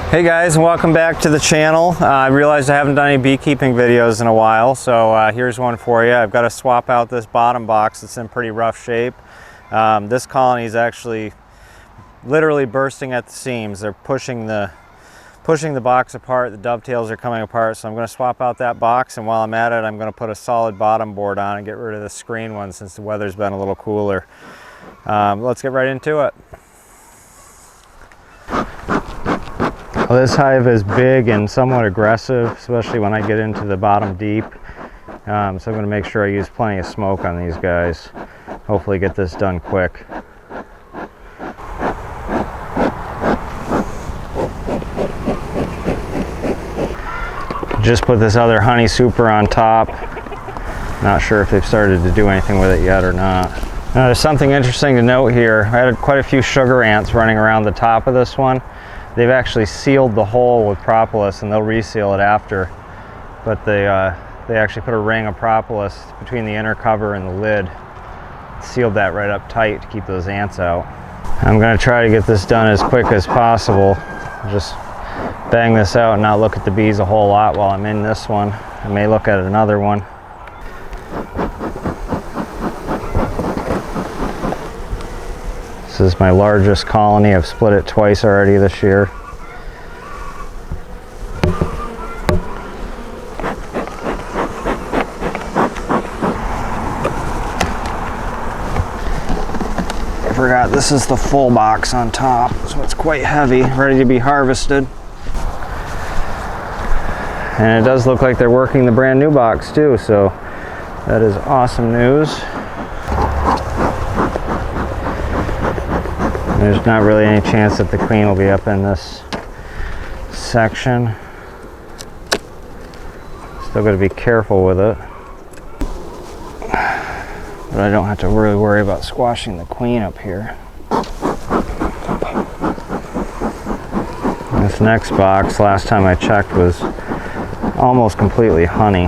Hey guys, and welcome back to the channel. I realized I haven't done any beekeeping videos in a while, so here's one for you. I've got to swap out this bottom box. It's in pretty rough shape. This colony is actually literally bursting at the seams. They're pushing the box apart. The dovetails are coming apart, so I'm going to swap out that box, and while I'm at it, I'm going to put a solid bottom board on and get rid of the screen one since the weather's been a little cooler. Let's get right into it. Well, this hive is big and somewhat aggressive, especially when I get into the bottom deep. So I'm going to make sure I use plenty of smoke on these guys. Hopefully get this done quick. Just put this other honey super on top. Not sure if they've started to do anything with it yet or not. Now, there's something interesting to note here. I had quite a few sugar ants running around the top of this one. They've actually sealed the hole with propolis, and they'll reseal it after. But they actually put a ring of propolis between the inner cover and the lid. Sealed that right up tight to keep those ants out. I'm going to try to get this done as quick as possible. Just bang this out and not look at the bees a whole lot while I'm in this one. I may look at another one. This is my largest colony. I've split it twice already this year. I forgot this is the full box on top, so it's quite heavy, ready to be harvested. And it does look like they're working the brand new box too, so that is awesome news. There's not really any chance that the queen will be up in this section. Still got to be careful with it. But I don't have to really worry about squashing the queen up here. This next box, last time I checked, was almost completely honey.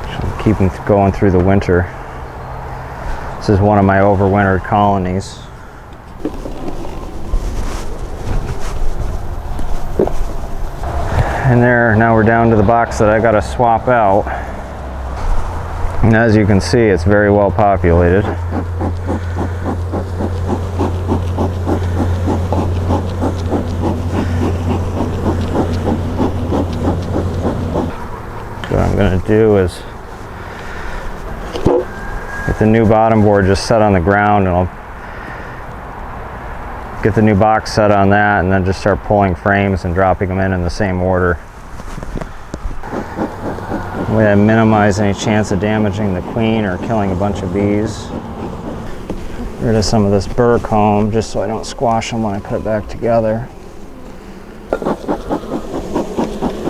Should keep them going through the winter. This is one of my overwintered colonies. And there, now we're down to the box that I gotta swap out. And as you can see, it's very well populated. So what I'm gonna do is get the new bottom board just set on the ground, and I'll get the new box set on that, and then just start pulling frames and dropping them in the same order. That way I minimize any chance of damaging the queen or killing a bunch of bees. Get rid of some of this burr comb just so I don't squash them when I put it back together.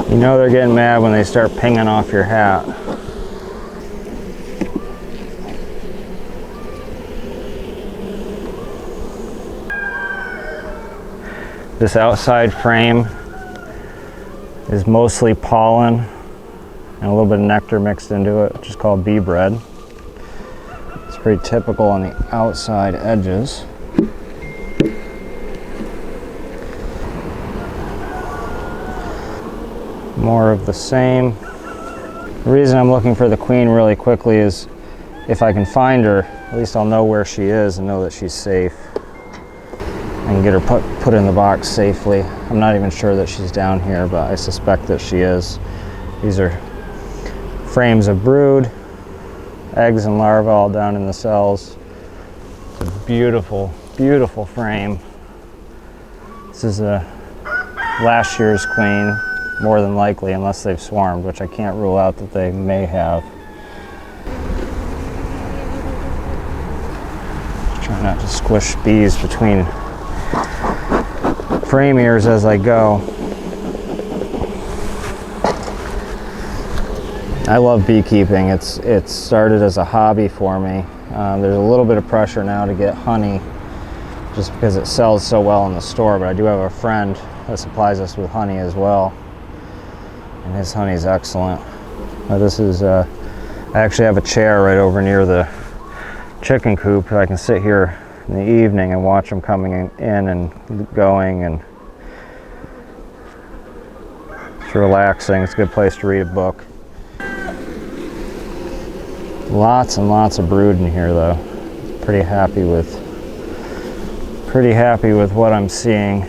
You know they're getting mad when they start pinging off your hat. This outside frame is mostly pollen and a little bit of nectar mixed into it, which is called bee bread. It's pretty typical on the outside edges. More of the same. The reason I'm looking for the queen really quickly is if I can find her, at least I'll know where she is and know that she's safe. And get her put in the box safely. I'm not even sure that she's down here, but I suspect that she is. These are frames of brood, eggs and larvae all down in the cells. It's a beautiful, beautiful frame. This is a last year's queen, more than likely, unless they've swarmed, which I can't rule out that they may have. Try not to squish bees between frame ears as I go. I love beekeeping. It's started as a hobby for me. There's a little bit of pressure now to get honey just because it sells so well in the store, but I do have a friend that supplies us with honey as well, and his honey is excellent. This is I actually have a chair right over near the chicken coop. I can sit here in the evening and watch them coming in and going, and It's relaxing. It's a good place to read a book. Lots and lots of brood in here though. Pretty happy with what I'm seeing.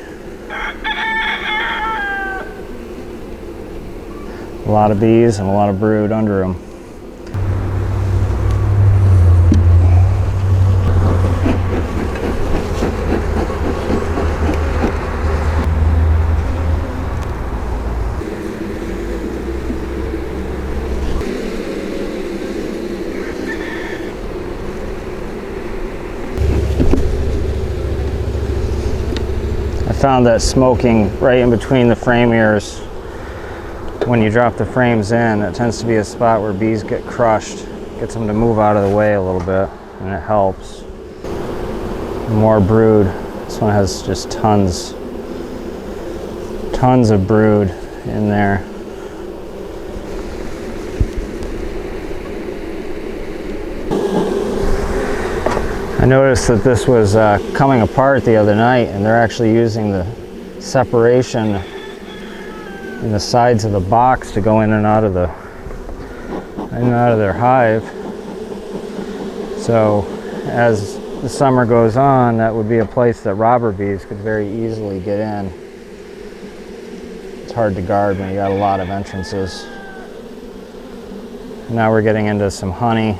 A lot of bees and a lot of brood under them. I found that smoking right in between the frame ears, when you drop the frames in, it tends to be a spot where bees get crushed. Gets them to move out of the way a little bit, and it helps. More brood. This one has just tons of brood in there. I noticed that this was coming apart the other night, and they're actually using the separation in the sides of the box to go in and out of their hive. So as the summer goes on, that would be a place that robber bees could very easily get in. It's hard to guard when you got a lot of entrances. Now we're getting into some honey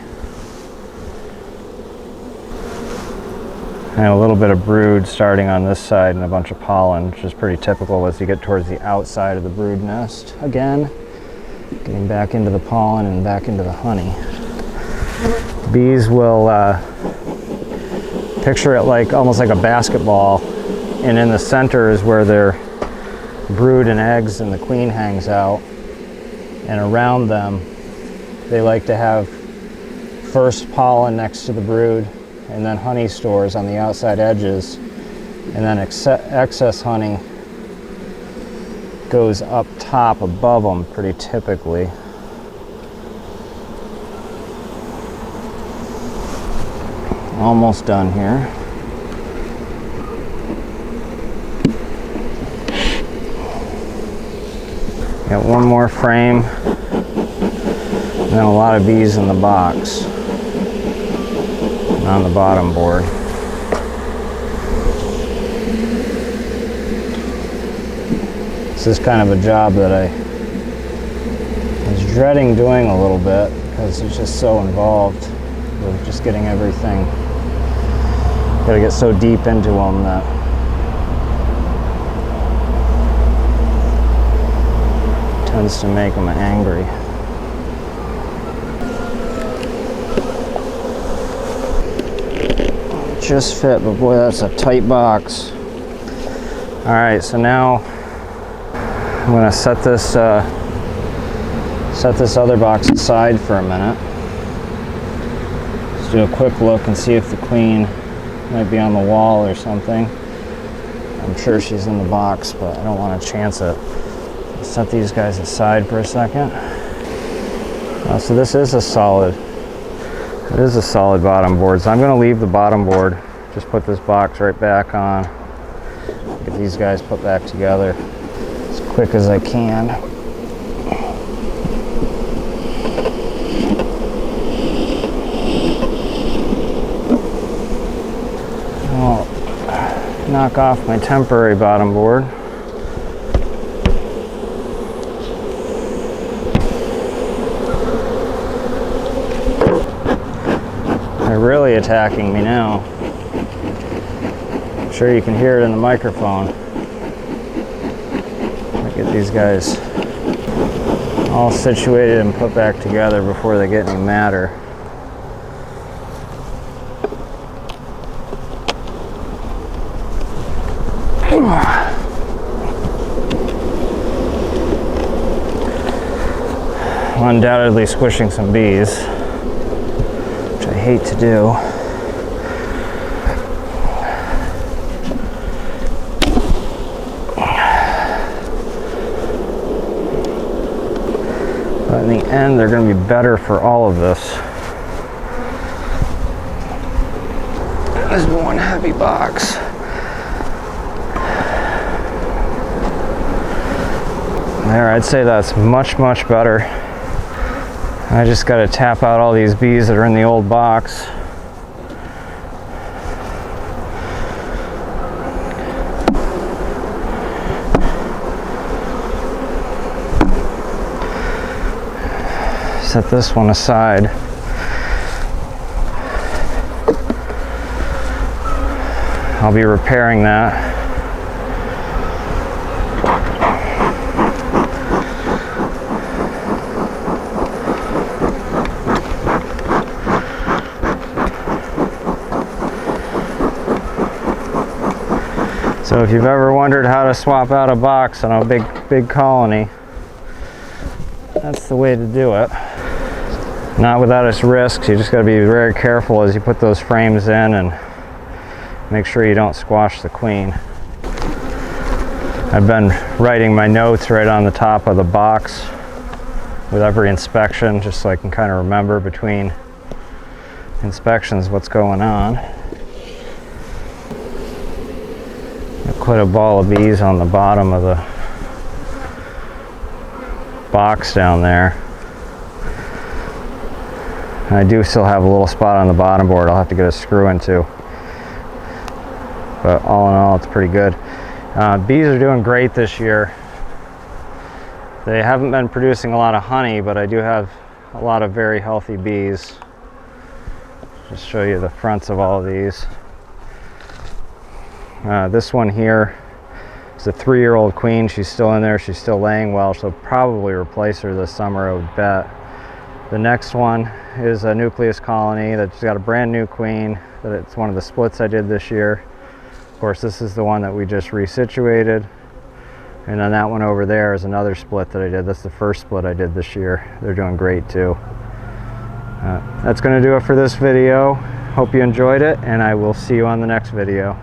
and a little bit of brood starting on this side and a bunch of pollen, which is pretty typical as you get towards the outside of the brood nest. Again, getting back into the pollen and back into the honey. Bees will picture it like almost like a basketball, and in the center is where their brood and eggs and the queen hangs out, and around them they like to have first pollen next to the brood, and then honey stores on the outside edges, and then excess honey goes up top above them pretty typically. Almost done here. Got one more frame, and then a lot of bees in the box on the bottom board. This is kind of a job that I was dreading doing a little bit because it's just so involved with just getting everything. Gotta get so deep into them that tends to make them angry. Just fit, but boy, that's a tight box. All right, so now I'm gonna set this other box aside for a minute. Let's do a quick look and see if the queen might be on the wall or something. I'm sure she's in the box, but I don't want to chance it. Let's set these guys aside for a second. So this is a solid. It is a solid bottom board, so I'm going to leave the bottom board. Just put this box right back on. Get these guys put back together as quick as I can. I'll knock off my temporary bottom board. They're really attacking me now. I'm sure you can hear it in the microphone. I'll get these guys all situated and put back together before they get any madder. Undoubtedly squishing some bees, which I hate to do. But in the end, they're going to be better for all of this. This is one heavy box. There, I'd say that's much, much better. I just got to tap out all these bees that are in the old box. Set this one aside. I'll be repairing that. So if you've ever wondered how to swap out a box on a big colony, that's the way to do it. Not without its risks. You just got to be very careful as you put those frames in and make sure you don't squash the queen. I've been writing my notes right on the top of the box with every inspection, just so I can kind of remember between inspections what's going on. Quite a ball of bees on the bottom of the box down there. And I do still have a little spot on the bottom board I'll have to get a screw into. But all in all, it's pretty good. Bees are doing great this year. They haven't been producing a lot of honey, but I do have a lot of very healthy bees. Just show you the fronts of all of these. This one here is a 3-year-old queen. She's still in there. She's still laying well. She'll probably replace her this summer, I would bet. The next one is a nucleus colony that's got a brand new queen. It's one of the splits I did this year. Of course, this is the one that we just resituated. And then that one over there is another split that I did. That's the first split I did this year. They're doing great too. That's going to do it for this video. Hope you enjoyed it, and I will see you on the next video.